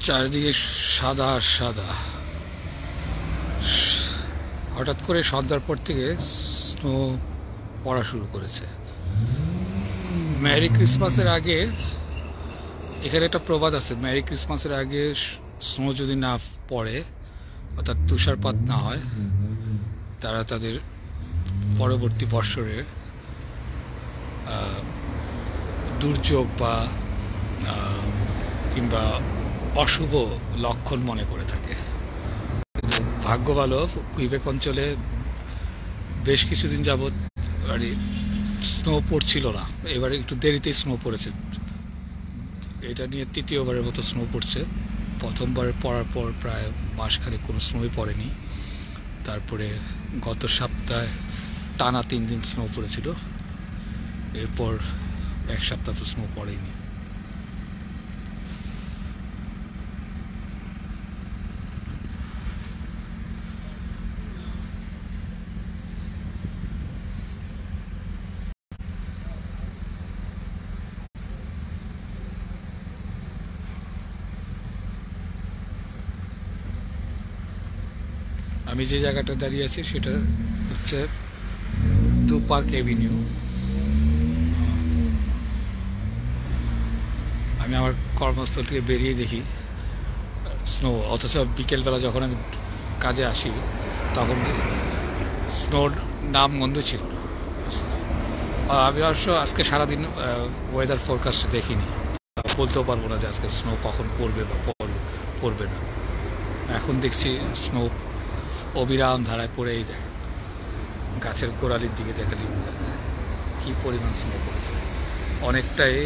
চারিদিকে সাদা সাদা। হঠাৎ করে সন্ধ্যার পর থেকে স্নো পড়া শুরু করেছে। মেরি ক্রিসমাসের আগে এখানে একটা প্রবাদ আছে, মেরি ক্রিসমাসের আগে স্নো যদি না পড়ে অর্থাৎ তুষারপাত না হয়, তারা তাদের পরবর্তী বৎসরে দুর্যোগ বা কিংবা অশুভ লক্ষণ মনে করে থাকে। ভাগ্য ভালো, কুইবেক অঞ্চলে বেশ কিছুদিন যাবৎ স্নো পড়ছিল না। এবারে একটু দেরিতে স্নো পড়েছে। এটা নিয়ে তৃতীয়বারের মতো স্নো পড়ছে। প্রথমবার পড়ার পর প্রায় মাসখানেক কোনো স্নোই পড়েনি। তারপরে গত সপ্তাহে টানা 3 দিন স্নো পড়েছিল। এরপর এক সপ্তাহ তো স্নো পড়েনি। আমি যে জায়গাটা দাঁড়িয়ে আছি সেটা হচ্ছে দু পার্ক এভিনিউ। আমি আমার কর্মস্থল থেকে বেরিয়ে দেখি স্নো, অথচ বিকেলবেলা যখন আমি কাজে আসি তখন স্নোর নাম গন্ধ ছিল না। আমি অবশ্য আজকে সারাদিন ওয়েদার ফোরকাস্ট দেখিনি, বলতেও পারবো না যে আজকে স্নো কখন পড়বে বা পড়বে না। এখন দেখছি স্নো অবিরাম ধারায় পড়েই দেখে, গাছের গোড়ালির দিকে দেখালি কি পরিমাণ স্নো পড়েছে। অনেকটাই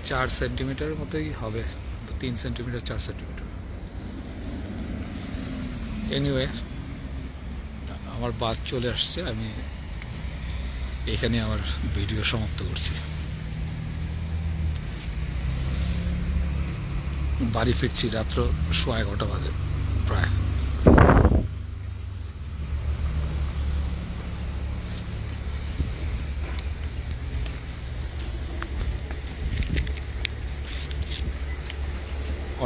4 সেন্টিমিটার মতোই হবে, 3 সেন্টিমিটার 4 সেন্টিমিটার। এনিওয়ে, আমার বাস চলে আসছে, আমি এখানে আমার ভিডিও সমাপ্ত করছি। বাড়ি ফিরছি রাত্র 11:15 বাজে প্রায়।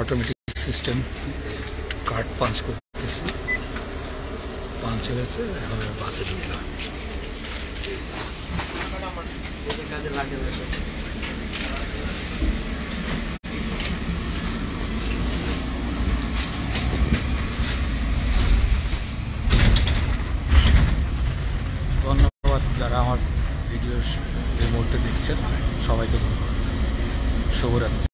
অটোমেটিক সিস্টেম কার্ড পাঞ্চ করতেছি, পাঞ্চ হয়েছে, এখন বাসে ঢুকলাম। ধন্যবাদ যারা আমার ভিডিও এই মুহূর্তে দেখছেন, সবাইকে ধন্যবাদ। শুভরাত্রি।